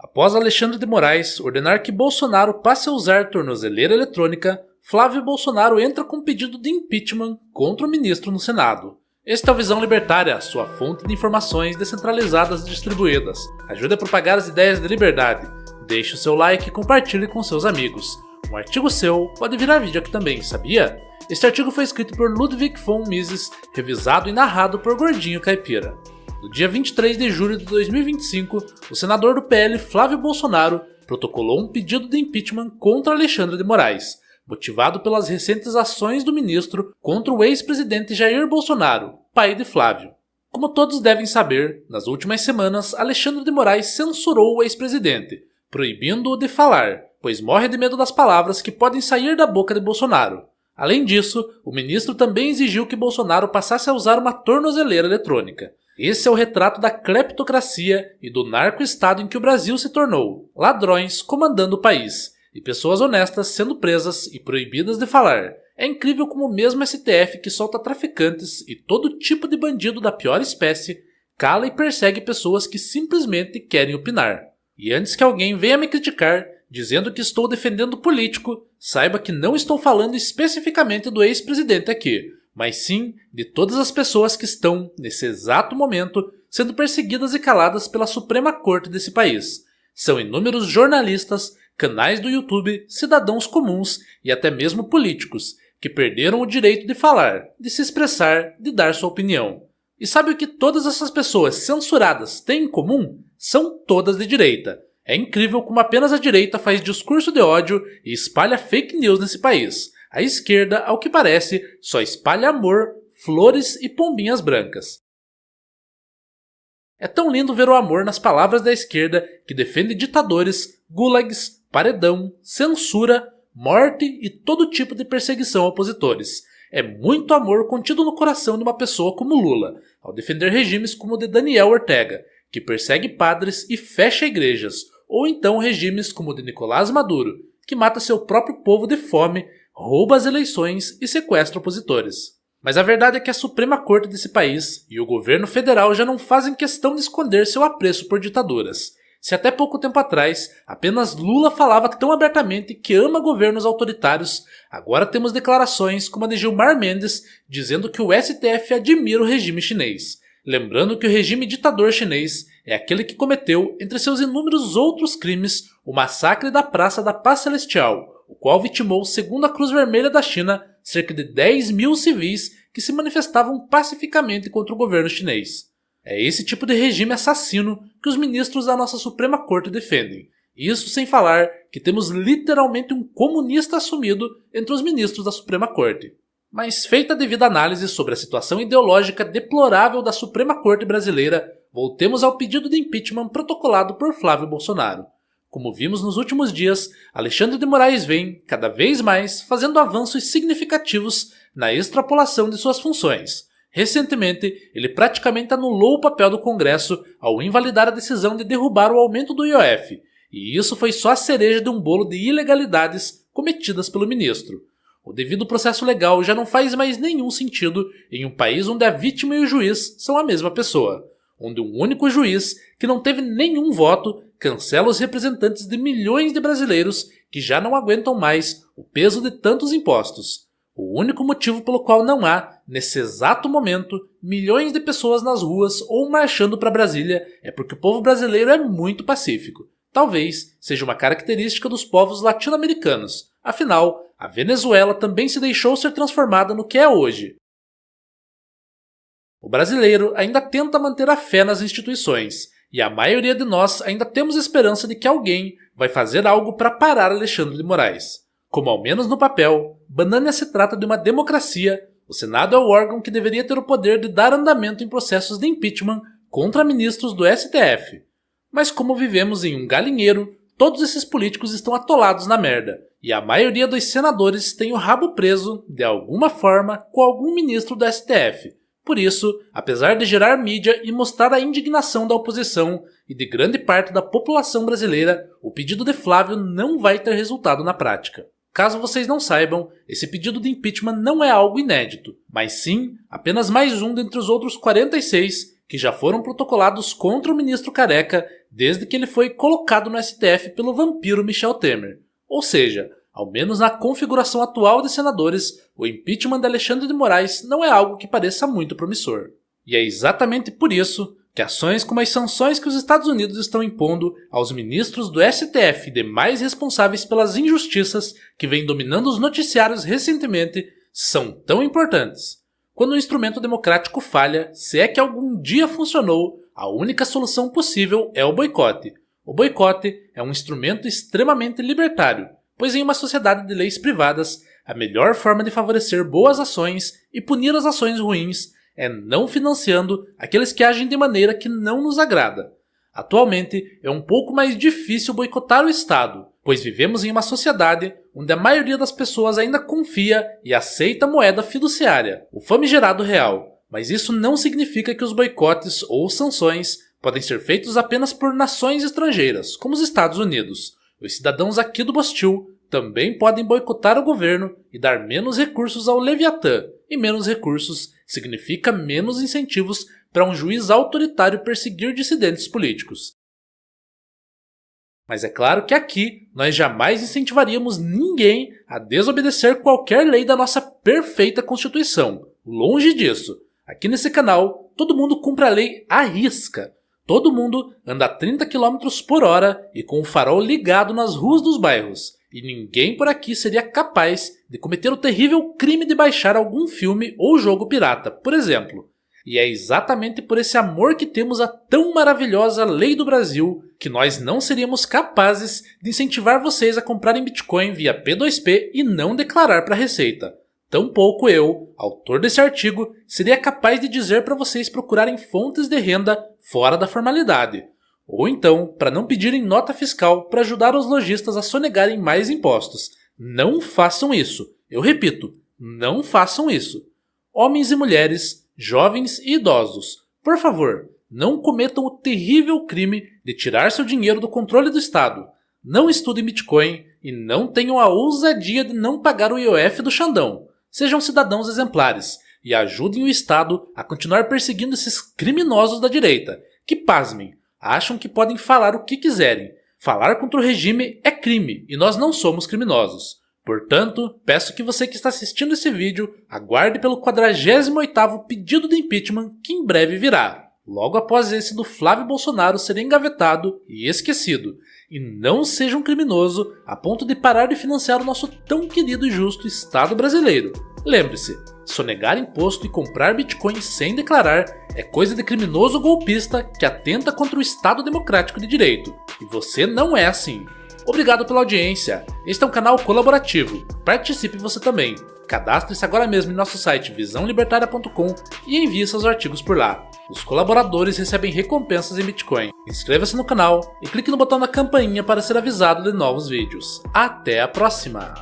Após Alexandre de Moraes ordenar que Bolsonaro passe a usar tornozeleira eletrônica, Flávio Bolsonaro entra com pedido de impeachment contra o ministro no Senado. Este é o Visão Libertária, sua fonte de informações descentralizadas e distribuídas. Ajude a propagar as ideias de liberdade. Deixe o seu like e compartilhe com seus amigos. Um artigo seu pode virar vídeo aqui também, sabia? Este artigo foi escrito por Ludwig von Mises, revisado e narrado por Gordinho Caipira. No dia 23 de julho de 2025, o senador do PL Flávio Bolsonaro protocolou um pedido de impeachment contra Alexandre de Moraes, motivado pelas recentes ações do ministro contra o ex-presidente Jair Bolsonaro, pai de Flávio. Como todos devem saber, nas últimas semanas, Alexandre de Moraes censurou o ex-presidente, proibindo-o de falar, pois morre de medo das palavras que podem sair da boca de Bolsonaro. Além disso, o ministro também exigiu que Bolsonaro passasse a usar uma tornozeleira eletrônica. Esse é o retrato da cleptocracia e do narco-estado em que o Brasil se tornou, ladrões comandando o país, e pessoas honestas sendo presas e proibidas de falar. É incrível como o mesmo STF que solta traficantes e todo tipo de bandido da pior espécie, cala e persegue pessoas que simplesmente querem opinar. E antes que alguém venha me criticar, dizendo que estou defendendo político, saiba que não estou falando especificamente do ex-presidente aqui, mas sim de todas as pessoas que estão, nesse exato momento, sendo perseguidas e caladas pela Suprema Corte desse país. São inúmeros jornalistas, canais do YouTube, cidadãos comuns e até mesmo políticos, que perderam o direito de falar, de se expressar, de dar sua opinião. E sabe o que todas essas pessoas censuradas têm em comum? São todas de direita. É incrível como apenas a direita faz discurso de ódio e espalha fake news nesse país. A esquerda, ao que parece, só espalha amor, flores e pombinhas brancas. É tão lindo ver o amor nas palavras da esquerda que defende ditadores, gulags, paredão, censura, morte e todo tipo de perseguição a opositores. É muito amor contido no coração de uma pessoa como Lula, ao defender regimes como o de Daniel Ortega, que persegue padres e fecha igrejas, ou então regimes como o de Nicolás Maduro, que mata seu próprio povo de fome, rouba as eleições e sequestra opositores. Mas a verdade é que a Suprema Corte desse país e o governo federal já não fazem questão de esconder seu apreço por ditaduras. Se até pouco tempo atrás apenas Lula falava tão abertamente que ama governos autoritários, agora temos declarações como a de Gilmar Mendes dizendo que o STF admira o regime chinês. Lembrando que o regime ditador chinês é aquele que cometeu, entre seus inúmeros outros crimes, o massacre da Praça da Paz Celestial, o qual vitimou, segundo a Cruz Vermelha da China, cerca de 10 mil civis que se manifestavam pacificamente contra o governo chinês. É esse tipo de regime assassino que os ministros da nossa Suprema Corte defendem. Isso sem falar que temos literalmente um comunista assumido entre os ministros da Suprema Corte. Mas feita a devida análise sobre a situação ideológica deplorável da Suprema Corte brasileira, voltemos ao pedido de impeachment protocolado por Flávio Bolsonaro. Como vimos nos últimos dias, Alexandre de Moraes vem, cada vez mais, fazendo avanços significativos na extrapolação de suas funções. Recentemente, ele praticamente anulou o papel do Congresso ao invalidar a decisão de derrubar o aumento do IOF, e isso foi só a cereja de um bolo de ilegalidades cometidas pelo ministro. O devido processo legal já não faz mais nenhum sentido em um país onde a vítima e o juiz são a mesma pessoa, onde um único juiz, que não teve nenhum voto, cancela os representantes de milhões de brasileiros que já não aguentam mais o peso de tantos impostos. O único motivo pelo qual não há, nesse exato momento, milhões de pessoas nas ruas ou marchando para Brasília é porque o povo brasileiro é muito pacífico. Talvez seja uma característica dos povos latino-americanos. Afinal, a Venezuela também se deixou ser transformada no que é hoje. O brasileiro ainda tenta manter a fé nas instituições, e a maioria de nós ainda temos esperança de que alguém vai fazer algo para parar Alexandre de Moraes. Como ao menos no papel, Banânia se trata de uma democracia, o Senado é o órgão que deveria ter o poder de dar andamento em processos de impeachment contra ministros do STF. Mas como vivemos em um galinheiro, todos esses políticos estão atolados na merda, e a maioria dos senadores tem o rabo preso, de alguma forma, com algum ministro do STF. Por isso, apesar de gerar mídia e mostrar a indignação da oposição e de grande parte da população brasileira, o pedido de Flávio não vai ter resultado na prática. Caso vocês não saibam, esse pedido de impeachment não é algo inédito, mas sim apenas mais um dentre os outros 46 que já foram protocolados contra o ministro Careca desde que ele foi colocado no STF pelo vampiro Michel Temer. Ou seja, ao menos na configuração atual de senadores, o impeachment de Alexandre de Moraes não é algo que pareça muito promissor. E é exatamente por isso que ações como as sanções que os Estados Unidos estão impondo aos ministros do STF e demais responsáveis pelas injustiças que vêm dominando os noticiários recentemente são tão importantes. Quando um instrumento democrático falha, se é que algum dia funcionou, a única solução possível é o boicote. O boicote é um instrumento extremamente libertário, pois em uma sociedade de leis privadas, a melhor forma de favorecer boas ações e punir as ações ruins é não financiando aqueles que agem de maneira que não nos agrada. Atualmente, é um pouco mais difícil boicotar o Estado, pois vivemos em uma sociedade onde a maioria das pessoas ainda confia e aceita a moeda fiduciária, o famigerado real. Mas isso não significa que os boicotes ou sanções podem ser feitos apenas por nações estrangeiras, como os Estados Unidos. Os cidadãos aqui do Bostil também podem boicotar o governo e dar menos recursos ao Leviatã, e menos recursos significa menos incentivos para um juiz autoritário perseguir dissidentes políticos. Mas é claro que aqui nós jamais incentivaríamos ninguém a desobedecer qualquer lei da nossa perfeita Constituição. Longe disso. Aqui nesse canal, todo mundo cumpre a lei à risca. Todo mundo anda a 30 km por hora e com o farol ligado nas ruas dos bairros. E ninguém por aqui seria capaz de cometer o terrível crime de baixar algum filme ou jogo pirata, por exemplo. E é exatamente por esse amor que temos a tão maravilhosa Lei do Brasil que nós não seríamos capazes de incentivar vocês a comprarem Bitcoin via P2P e não declarar para a Receita. Tampouco eu, autor desse artigo, seria capaz de dizer para vocês procurarem fontes de renda fora da formalidade. Ou então, para não pedirem nota fiscal para ajudar os lojistas a sonegarem mais impostos. Não façam isso. Eu repito, não façam isso. Homens e mulheres, jovens e idosos, por favor, não cometam o terrível crime de tirar seu dinheiro do controle do Estado. Não estudem Bitcoin e não tenham a ousadia de não pagar o IOF do Xandão. Sejam cidadãos exemplares e ajudem o Estado a continuar perseguindo esses criminosos da direita, que, pasmem, acham que podem falar o que quiserem. Falar contra o regime é crime e nós não somos criminosos. Portanto, peço que você que está assistindo esse vídeo aguarde pelo 48º pedido de impeachment que em breve virá, logo após esse do Flávio Bolsonaro ser engavetado e esquecido. E não seja um criminoso a ponto de parar de financiar o nosso tão querido e justo Estado brasileiro. Lembre-se, sonegar imposto e comprar Bitcoin sem declarar é coisa de criminoso golpista que atenta contra o Estado democrático de direito. E você não é assim. Obrigado pela audiência. Este é um canal colaborativo. Participe você também. Cadastre-se agora mesmo em nosso site visãolibertaria.com e envie seus artigos por lá. Os colaboradores recebem recompensas em Bitcoin. Inscreva-se no canal e clique no botão da campainha para ser avisado de novos vídeos. Até a próxima!